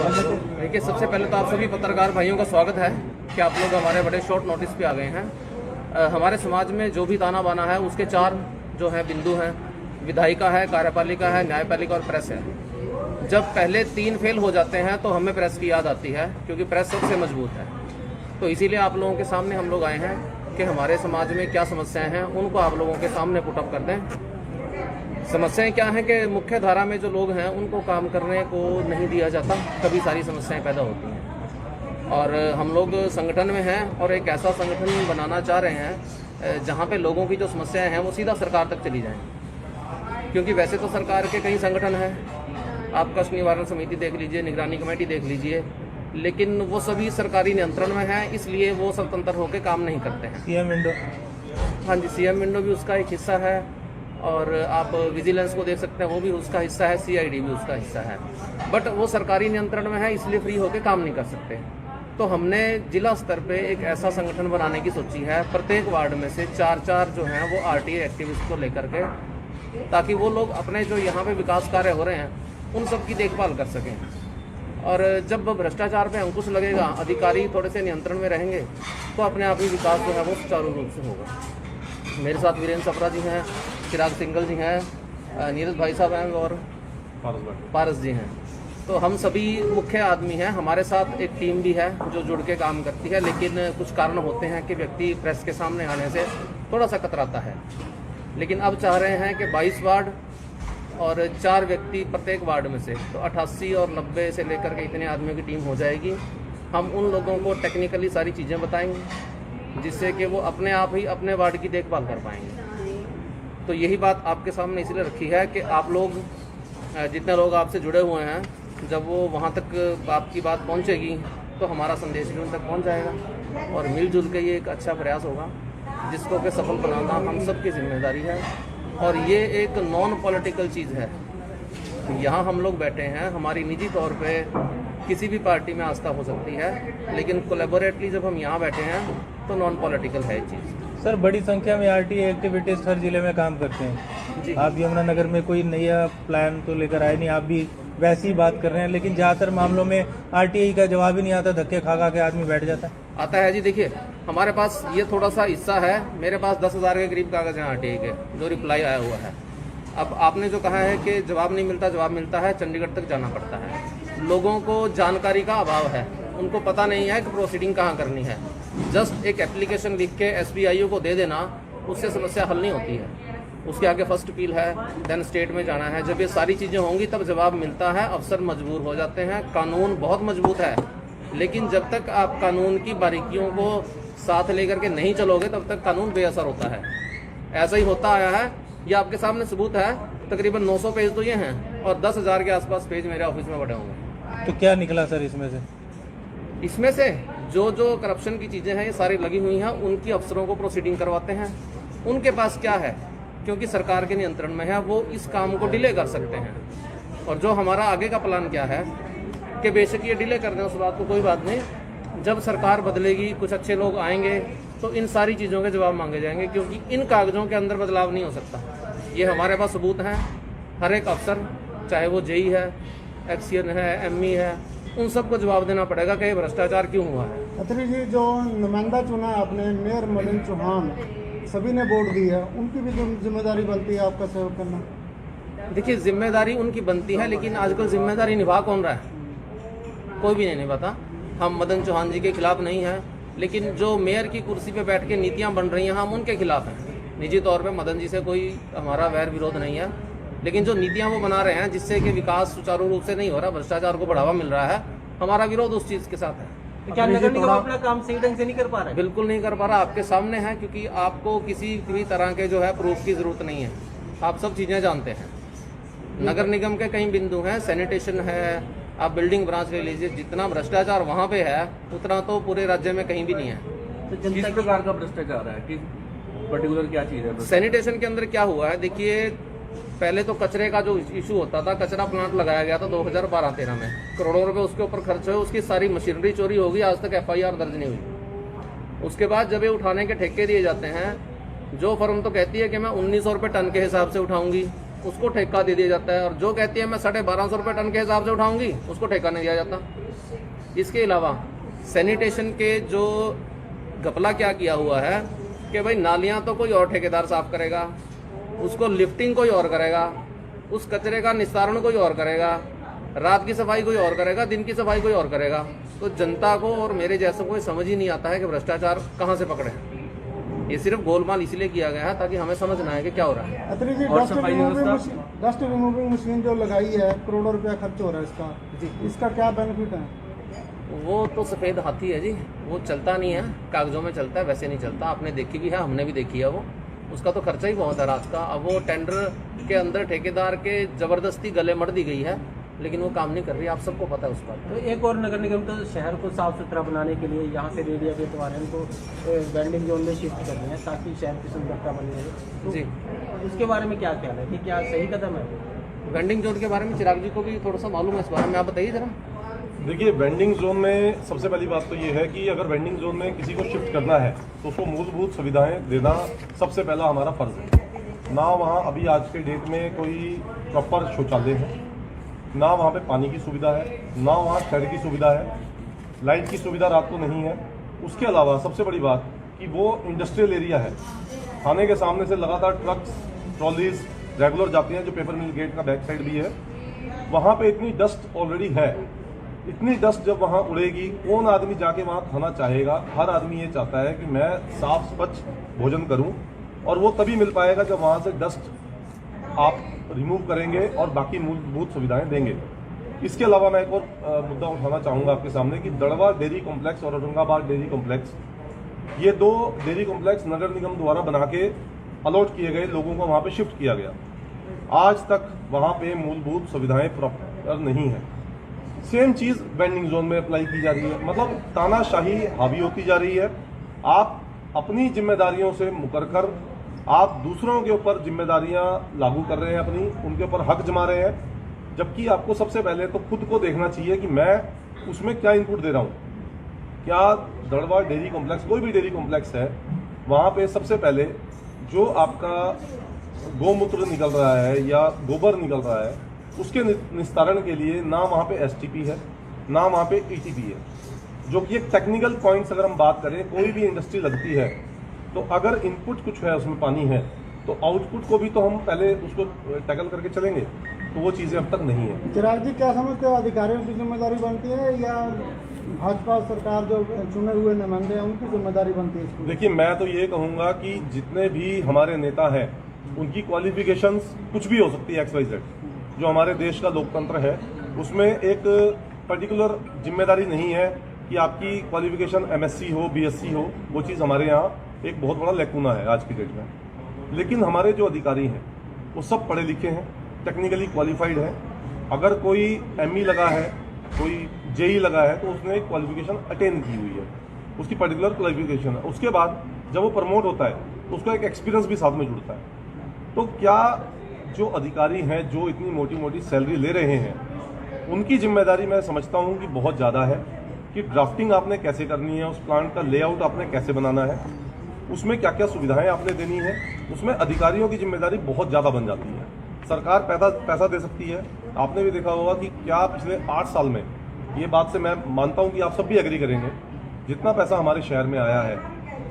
देखिए, सबसे पहले तो आप सभी पत्रकार भाइयों का स्वागत है कि आप लोग हमारे बड़े शॉर्ट नोटिस पे आ गए हैं। हमारे समाज में जो भी ताना बाना है उसके चार जो है बिंदु हैं। विधायिका है, कार्यपालिका है, न्यायपालिका और प्रेस है। जब पहले तीन फेल हो जाते हैं तो हमें प्रेस की याद आती है, क्योंकि प्रेस सबसे मजबूत है। तो इसीलिए आप लोगों के सामने हम लोग आए हैं कि हमारे समाज में क्या समस्याएं हैं उनको आप लोगों के सामने पुटअप कर दें। समस्याएं क्या हैं कि मुख्य धारा में जो लोग हैं उनको काम करने को नहीं दिया जाता, तभी सारी समस्याएं पैदा होती हैं। और हम लोग संगठन में हैं और एक ऐसा संगठन बनाना चाह रहे हैं जहां पे लोगों की जो समस्याएं हैं वो सीधा सरकार तक चली जाएं। क्योंकि वैसे तो सरकार के कई संगठन हैं, आप कष्ट निवारण समिति देख लीजिए, निगरानी कमेटी देख लीजिए, लेकिन वो सभी सरकारी नियंत्रण में है, इसलिए वो स्वतंत्र होकर काम नहीं करते हैं। सीएम विंडो, हाँ जी, सीएम विंडो भी उसका एक हिस्सा है। और आप विजिलेंस को देख सकते हैं, वो भी उसका हिस्सा है, सीआईडी भी उसका हिस्सा है। बट वो सरकारी नियंत्रण में है, इसलिए फ्री होकर काम नहीं कर सकते। तो हमने जिला स्तर पे एक ऐसा संगठन बनाने की सोची है, प्रत्येक वार्ड में से चार जो हैं वो आरटीए एक्टिविस्ट को लेकर के, ताकि वो लोग अपने जो यहाँ पे विकास कार्य हो रहे हैं उन सब की देखभाल कर सकें। और जब भ्रष्टाचार पे अंकुश लगेगा, अधिकारी थोड़े से नियंत्रण में रहेंगे, तो अपने आप ही विकास जो है वो सुचारू रूप से होगा। मेरे साथ वीरेंद्र सप्रा जी हैं, चिराग सिंगल जी हैं, नीरज भाई साहब हैं और पारस जी हैं। तो हम सभी मुख्य आदमी हैं। हमारे साथ एक टीम भी है जो जुड़ के काम करती है, लेकिन कुछ कारण होते हैं कि व्यक्ति प्रेस के सामने आने से थोड़ा सा कतराता है। लेकिन अब चाह रहे हैं कि 22 वार्ड और 4 व्यक्ति प्रत्येक वार्ड में से, तो 88 और 90 से लेकर के इतने आदमियों की टीम हो जाएगी। हम उन लोगों को टेक्निकली सारी चीज़ें बताएंगे, जिससे कि वो अपने आप ही अपने वार्ड की देखभाल कर पाएंगे। तो यही बात आपके सामने इसलिए रखी है कि आप लोग, जितने लोग आपसे जुड़े हुए हैं, जब वो वहाँ तक आपकी बात पहुँचेगी तो हमारा संदेश भी उन तक पहुँच जाएगा और मिलजुल के ये एक अच्छा प्रयास होगा, जिसको कि सफल बनाना हम सबकी जिम्मेदारी है। और ये एक नॉन पॉलिटिकल चीज़ है। यहाँ हम लोग बैठे हैं, हमारी निजी तौर पे किसी भी पार्टी में आस्था हो सकती है, लेकिन कोलैबोरेटली जब हम यहाँ बैठे हैं तो नॉन पॉलिटिकल है चीज़। सर बड़ी संख्या में आरटीए एक्टिविटीज हर जिले में काम करते हैं जी। आप यमुनानगर में कोई नया प्लान तो लेकर आए नहीं, आप भी वैसी ही बात कर रहे हैं, लेकिन ज़्यादातर मामलों में आरटीए का जवाब ही नहीं आता, धक्के खा के आदमी बैठ जाता है। आता है जी। देखिए, हमारे पास ये थोड़ा सा हिस्सा है, मेरे पास 10,000 के करीब कागज हैं आरटीए के, जो रिप्लाई आया हुआ है। अब आपने जो कहा है कि जवाब नहीं मिलता, जवाब मिलता है, चंडीगढ़ तक जाना पड़ता है। लोगों को जानकारी का अभाव है, उनको पता नहीं है कि प्रोसीडिंग कहाँ करनी है। जस्ट एक एप्लीकेशन लिख के एसबीआईओ को दे देना, उससे समस्या हल नहीं होती है। उसके आगे फर्स्ट अपील है, देन स्टेट में जाना है। जब ये सारी चीज़ें होंगी तब जवाब मिलता है, अफसर मजबूर हो जाते हैं। कानून बहुत मजबूत है, लेकिन जब तक आप कानून की बारीकियों को साथ लेकर के नहीं चलोगे तब तक कानून बेअसर होता है। ऐसा ही होता आया है, ये आपके सामने सबूत है। तकरीबन 900 पेज तो ये हैं और 10,000 के आसपास पेज मेरे ऑफिस में बड़े होंगे। तो क्या निकला सर इसमें से? इसमें से जो करप्शन की चीज़ें हैं ये सारी लगी हुई हैं, उनकी अफसरों को प्रोसीडिंग करवाते हैं। उनके पास क्या है, क्योंकि सरकार के नियंत्रण में है, वो इस काम को डिले कर सकते हैं। और जो हमारा आगे का प्लान क्या है कि बेशक ये डिले कर दें, उस बात को कोई बात नहीं। जब सरकार बदलेगी, कुछ अच्छे लोग आएंगे, तो इन सारी चीज़ों के जवाब मांगे जाएंगे, क्योंकि इन कागजों के अंदर बदलाव नहीं हो सकता। ये हमारे पास सबूत हैं। हर एक अफसर, चाहे वो जेई है, एक्सीएन है, एमई है, उन सबको जवाब देना पड़ेगा कि ये भ्रष्टाचार क्यों हुआ है। अत्री जी, जो नुमाइंदा चुना आपने, मेयर मलिन चौहान, सभी ने वोट दी है, उनकी भी जिम्मेदारी बनती है आपका सहयोग करना। देखिए, जिम्मेदारी उनकी बनती है, लेकिन आजकल जिम्मेदारी निभा कौन रहा है? कोई भी नहीं निभाता। हम मदन चौहान जी के खिलाफ नहीं हैं, लेकिन जो मेयर की कुर्सी पे बैठ के नीतियाँ बन रही हैं, हम उनके खिलाफ हैं। निजी तौर पे मदन जी से कोई हमारा वैर विरोध नहीं है, लेकिन जो नीतियाँ वो बना रहे हैं जिससे कि विकास सुचारू रूप से नहीं हो रहा, भ्रष्टाचार को बढ़ावा मिल रहा है, हमारा विरोध उस चीज़ के साथ है। तो क्या नगर निगम अपना काम सही ढंग से नहीं कर पा रहा है? बिल्कुल नहीं कर पा रहा, आपके सामने है। क्योंकि आपको किसी भी तरह के जो है प्रूफ की जरूरत नहीं है, आप सब चीज़ें जानते हैं। नगर निगम के कई बिंदु हैं, सैनिटेशन है, आप बिल्डिंग ब्रांच ले लीजिए, जितना भ्रष्टाचार वहाँ पे है उतना तो पूरे राज्य में कहीं भी नहीं है। तो किस प्रकार का भ्रष्टाचार है कि पर्टिकुलर क्या चीज़ है? सैनिटेशन के अंदर क्या हुआ है, देखिए, पहले तो कचरे का जो इशू होता था, कचरा प्लांट लगाया गया था 2012-13 में, करोड़ों रुपए उसके ऊपर खर्च हुए, उसकी सारी मशीनरी चोरी होगी, आज तक एफआईआर दर्ज नहीं हुई। उसके बाद जब ये उठाने के ठेके दिए जाते हैं, जो फर्म तो कहती है कि मैं 1900 रुपये टन के हिसाब से उठाऊंगी, उसको ठेका दे दिया जाता है, और जो कहती है मैं 1250 रुपये टन के हिसाब से उठाऊंगी उसको ठेका नहीं दिया जाता। इसके अलावा सैनिटेशन के जो घपला क्या किया हुआ है कि भाई नालियां तो कोई और ठेकेदार साफ करेगा, उसको लिफ्टिंग कोई और करेगा, उस कचरे का निस्तारण कोई और करेगा, रात की सफाई कोई और करेगा, दिन की सफाई कोई और करेगा। तो जनता को और मेरे जैसों को समझ ही नहीं आता है कि भ्रष्टाचार कहाँ से पकड़े। ये सिर्फ गोलमाल इसलिए किया गया है ताकि हमें समझ ना आए कि क्या हो रहा है। अत्री जी, और सफाई व्यवस्था? डस्ट रिमूविंग मशीन जो लगाई है, करोड़ों रुपया खर्च हो रहा है इसका, इसका क्या बेनिफिट है? वो तो सफेद हाथी है जी, वो चलता नहीं है, कागजों में चलता है, वैसे नहीं चलता। आपने देखी भी है, हमने भी देखी है। वो उसका तो खर्चा ही बहुत है रात का। अब वो टेंडर के अंदर ठेकेदार के जबरदस्ती गले मड़ दी गई है, लेकिन वो काम नहीं कर रही, आप सबको पता है उस बात। तो एक और नगर निगम तो शहर को साफ सुथरा बनाने के लिए यहाँ से रेडिया के द्वारा इनको वेंडिंग जोन में शिफ्ट कर रहे हैं ताकि शहर की सुंदरता बनी रहे। तो जी, उसके बारे में क्या ख्याल है कि क्या सही कदम है? वेंडिंग जोन के बारे में चिराग जी को भी थोड़ा सा मालूम है इस बारे में, आप बताइए जरा। देखिए, वेंडिंग जोन में सबसे पहली बात तो ये है कि अगर वेंडिंग जोन में किसी को शिफ्ट करना है तो उसको मूलभूत सुविधाएं देना सबसे पहला हमारा फर्ज है। ना वहाँ अभी आज के डेट में कोई प्रॉपर शौचालय है, ना वहाँ पे पानी की सुविधा है, ना वहाँ शेड की सुविधा है, लाइट की सुविधा रात को नहीं है। उसके अलावा सबसे बड़ी बात कि वो इंडस्ट्रियल एरिया है, थाने के सामने से लगातार ट्रक्स ट्रॉलीज रेगुलर जाती हैं, जो पेपर मिल गेट का बैक साइड भी है। वहाँ पे इतनी डस्ट ऑलरेडी है। इतनी डस्ट जब वहाँ उड़ेगी, कौन आदमी जाके वहाँ खाना चाहेगा? हर आदमी ये चाहता है कि मैं साफ स्वच्छ भोजन करूँ, और वो तभी मिल पाएगा जब वहाँ से डस्ट आप रिमूव करेंगे और बाकी मूलभूत सुविधाएं देंगे। इसके अलावा मैं एक और मुद्दा उठाना चाहूँगा आपके सामने कि दड़वा डेयरी कॉम्प्लेक्स और औरंगाबाद डेयरी कॉम्प्लेक्स, ये दो डेयरी कॉम्प्लेक्स नगर निगम द्वारा बना के अलॉट किए गए, लोगों को वहाँ पे शिफ्ट किया गया। आज तक वहाँ पे मूलभूत सुविधाएं प्रॉपर नहीं है। सेम चीज़ वेंडिंग जोन में अप्लाई की जा रही है, मतलब तानाशाही हावी होती जा रही है। आप अपनी जिम्मेदारियों से मुकर कर आप दूसरों के ऊपर जिम्मेदारियां लागू कर रहे हैं, अपनी उनके ऊपर हक जमा रहे हैं, जबकि आपको सबसे पहले तो खुद को देखना चाहिए कि मैं उसमें क्या इनपुट दे रहा हूं। क्या दड़वा डेयरी कॉम्प्लेक्स, कोई भी डेयरी कॉम्प्लेक्स है, वहां पे सबसे पहले जो आपका गौमूत्र निकल रहा है या गोबर निकल रहा है, उसके निस्तारण के लिए ना वहाँ पे एसटीपी है, ना वहाँ पे ईटीपी है, जो कि एक टेक्निकल पॉइंट्स अगर हम बात करें, कोई भी इंडस्ट्री लगती है तो अगर इनपुट कुछ है, उसमें पानी है, तो आउटपुट को भी तो हम पहले उसको टैकल करके चलेंगे, तो वो चीज़ें अब तक नहीं है। चिराग जी, क्या समझते हो, अधिकारियों की जिम्मेदारी बनती है या भाजपा सरकार जो चुने हुए नुमाइंदे हैं उनकी जिम्मेदारी बनती है इसको? देखिए, मैं तो ये कहूँगा कि जितने भी हमारे नेता हैं उनकी क्वालिफिकेशंस कुछ भी हो सकती है, XYZ। जो हमारे देश का लोकतंत्र है उसमें एक पर्टिकुलर जिम्मेदारी नहीं है कि आपकी क्वालिफिकेशन MSc हो, BSc हो। वो चीज़ हमारे यहाँ एक बहुत बड़ा लैकुना है आज की डेट में। लेकिन हमारे जो अधिकारी हैं वो सब पढ़े लिखे हैं, टेक्निकली क्वालिफाइड हैं। अगर कोई ME लगा है, कोई JE लगा है, तो उसने एक क्वालिफिकेशन अटेन की हुई है, उसकी पर्टिकुलर क्वालिफिकेशन है। उसके बाद जब वो प्रमोट होता है तो उसका एक एक्सपीरियंस भी साथ में जुड़ता है। तो क्या जो अधिकारी हैं जो इतनी मोटी मोटी सैलरी ले रहे हैं, उनकी जिम्मेदारी मैं समझता हूं कि बहुत ज़्यादा है कि ड्राफ्टिंग आपने कैसे करनी है, उस प्लांट का लेआउट आपने कैसे बनाना है, उसमें क्या क्या सुविधाएं आपने देनी है, उसमें अधिकारियों की जिम्मेदारी बहुत ज़्यादा बन जाती है। सरकार पैसा दे सकती है। आपने भी देखा होगा कि क्या पिछले 8 साल में, ये बात से मैं मानता हूँ कि आप सब भी एग्री करेंगे, जितना पैसा हमारे शहर में आया है,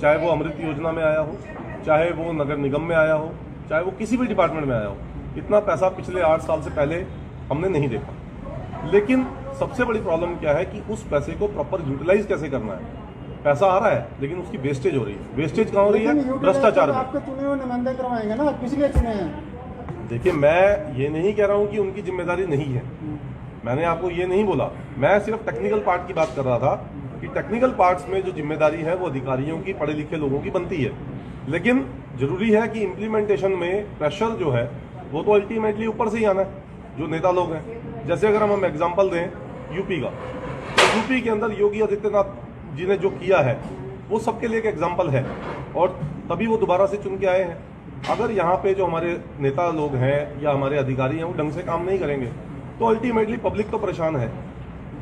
चाहे वो अमृत योजना में आया हो, चाहे वो नगर निगम में आया हो, चाहे वो किसी भी डिपार्टमेंट में आया हो, इतना पैसा पिछले 8 साल से पहले हमने नहीं देखा। लेकिन सबसे बड़ी प्रॉब्लम क्या है कि उस पैसे को प्रॉपर यूटिलाइज कैसे करना है। पैसा आ रहा है लेकिन उसकी वेस्टेज हो रही है। वेस्टेज कहाँ हो रही है? भ्रष्टाचार में। आपके चुने हुए नुमाइंदे करवाएंगे ना, किस लिए चुने हैं? देखिए, मैं ये नहीं कह रहा हूँ कि उनकी जिम्मेदारी नहीं है, मैंने आपको ये नहीं बोला। मैं सिर्फ टेक्निकल पार्ट की बात कर रहा था कि टेक्निकल पार्ट्स में जो जिम्मेदारी है वो अधिकारियों की, पढ़े लिखे लोगों की बनती है। लेकिन जरूरी है कि इम्प्लीमेंटेशन में प्रेशर जो है वो तो अल्टीमेटली ऊपर से ही आना है, जो नेता लोग हैं। जैसे अगर हम एग्जांपल दें यूपी का, तो यूपी के अंदर योगी आदित्यनाथ जी ने जो किया है वो सबके लिए एक एग्जांपल है, और तभी वो दोबारा से चुन के आए हैं। अगर यहाँ पे जो हमारे नेता लोग हैं या हमारे अधिकारी हैं वो ढंग से काम नहीं करेंगे तो अल्टीमेटली पब्लिक तो परेशान है।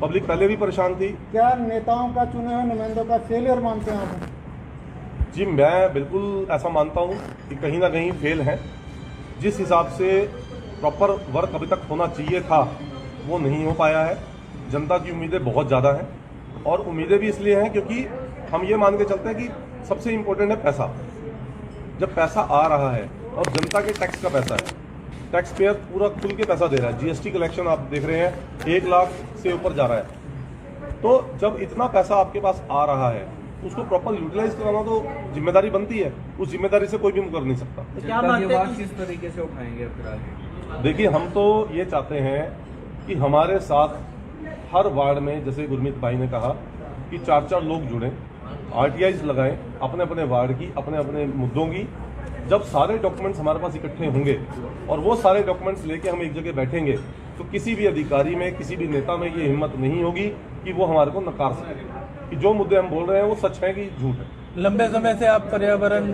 पब्लिक पहले भी परेशान थी। क्या नेताओं का चुने हुए नुमाइंदों का फेलियर मानते हैं आप? जी, मैं बिल्कुल ऐसा मानता हूँ कि कहीं ना कहीं फेल है। जिस हिसाब से प्रॉपर वर्क अभी तक होना चाहिए था वो नहीं हो पाया है। जनता की उम्मीदें बहुत ज़्यादा हैं और उम्मीदें भी इसलिए हैं क्योंकि हम ये मान के चलते हैं कि सबसे इम्पोर्टेंट है पैसा। जब पैसा आ रहा है और जनता के टैक्स का पैसा है, टैक्स पेयर पूरा खुल के पैसा दे रहा है, जीएसटी कलेक्शन आप देख रहे हैं 1 लाख से ऊपर जा रहा है। तो जब इतना पैसा आपके पास आ रहा है उसको प्रॉपर यूटिलाइज कराना तो जिम्मेदारी बनती है, उस जिम्मेदारी से कोई भी मुकर नहीं सकता। तो क्या मानते हैं कि किस तरीके से उठाएंगे फिर आगे? देखिए, हम तो ये चाहते हैं कि हमारे साथ हर वार्ड में, जैसे गुरमीत भाई ने कहा कि 4-4 लोग जुड़ें, आरटीआईज लगाएं अपने अपने वार्ड की, अपने अपने मुद्दों की। जब सारे डॉक्यूमेंट्स हमारे पास इकट्ठे होंगे और वो सारे डॉक्यूमेंट्स लेके हम एक जगह बैठेंगे तो किसी भी अधिकारी में, किसी भी नेता में ये हिम्मत नहीं होगी कि वो हमारे को नकार सके कि जो मुद्दे हम बोल रहे हैं वो सच है कि झूठ है। लंबे समय से आप पर्यावरण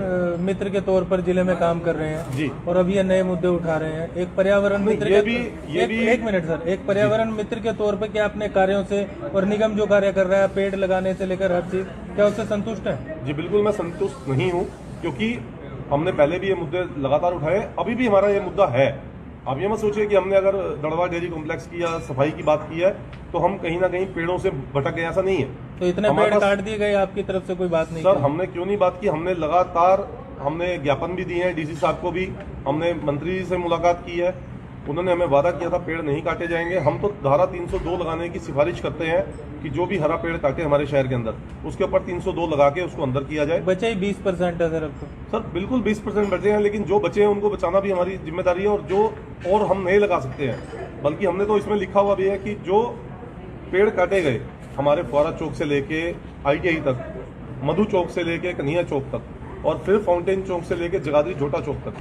मित्र के तौर पर जिले में काम कर रहे हैं जी। और अब ये नए मुद्दे उठा रहे हैं। एक पर्यावरण मित्र एक मिनट सर, एक पर्यावरण मित्र के तौर पर क्या अपने कार्यों से और निगम जो कार्य कर रहा है पेड़ लगाने से लेकर हर चीज, क्या उससे संतुष्ट है? जी बिल्कुल, मैं संतुष्ट नहीं हूँ क्योंकि हमने पहले भी ये मुद्दे लगातार उठाए, अभी भी हमारा ये मुद्दा है। आप ये मत सोचिए कि हमने अगर दड़वा डेयरी कॉम्प्लेक्स की या सफाई की बात की है तो हम कहीं ना कहीं पेड़ों से भटक गए, ऐसा नहीं है। तो इतने पेड़ काट दिए गए, आपकी तरफ से कोई बात नहीं? सर, हमने क्यों नहीं बात की, हमने लगातार ज्ञापन भी दिए हैं डीसी साहब को भी, हमने मंत्री जी से मुलाकात की है, उन्होंने हमें वादा किया था पेड़ नहीं काटे जाएंगे। हम तो धारा 302 लगाने की सिफारिश करते हैं कि जो भी हरा पेड़ काटे हमारे शहर के अंदर उसके ऊपर 302 लगा के उसको अंदर किया जाए। बचे ही 20% है सर अब तो। सर बिल्कुल 20% बचे हैं, लेकिन जो बचे हैं उनको बचाना भी हमारी जिम्मेदारी है। और जो और हम नहीं लगा सकते हैं, बल्कि हमने तो इसमें लिखा हुआ भी है कि जो पेड़ काटे गए हमारे फुआरा चौक से लेके ITI तक, मधु चौक से लेके कन्हैया चौक तक और फिर फाउंटेन चौक से लेके जगाधरी झोटा चौक तक,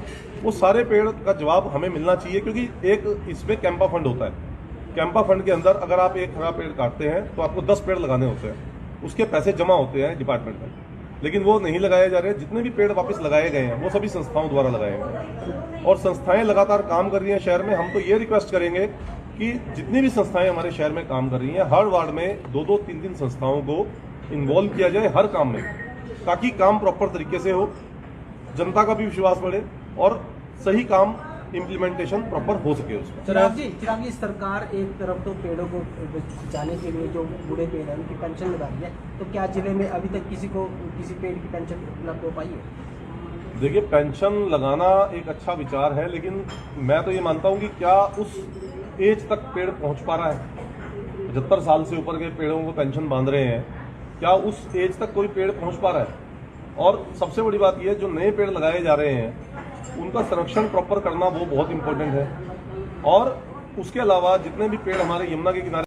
वो सारे पेड़ का जवाब हमें मिलना चाहिए। क्योंकि एक इसमें कैंपा फंड होता है, कैंपा फंड के अंदर अगर आप एक हरा पेड़ काटते हैं तो आपको 10 पेड़ लगाने होते हैं, उसके पैसे जमा होते हैं डिपार्टमेंट में, लेकिन वो नहीं लगाए जा रहे। जितने भी पेड़ वापस लगाए गए हैं वो सभी संस्थाओं द्वारा लगाए गए और संस्थाएं लगातार काम कर रही हैं शहर में। हम तो ये रिक्वेस्ट करेंगे कि जितनी भी संस्थाएं हमारे शहर में काम कर रही हैं, हर वार्ड में 2-2, 3-3 संस्थाओं को इन्वॉल्व किया जाए हर काम में, ताकि काम प्रॉपर तरीके से हो, जनता का भी विश्वास बढ़े और सही काम इम्प्लीमेंटेशन प्रॉपर हो सके उसमें। चिराग जी, सरकार एक तरफ तो पेड़ों को बचाने के लिए जो बूढ़े पेड़ हैं उनकी पेंशन लगा रही है, तो क्या जिले में अभी तक किसी पेड़ की पेंशन उपलब्ध हो पाई है? देखिए, पेंशन लगाना एक अच्छा विचार है, लेकिन मैं तो ये मानता हूँ कि क्या उस एज तक पेड़ पहुँच पा रहा है? 75 साल से ऊपर के पेड़ों को पेंशन बांध रहे हैं, क्या उस एज तक कोई पेड़ पहुँच पा रहा है? और सबसे बड़ी बात यह है, जो नए पेड़ लगाए जा रहे हैं उनका संरक्षण प्रॉपर करना वो बहुत इंपॉर्टेंट है। और उसके अलावा जितने भी पेड़ हमारे यमुना के किनारे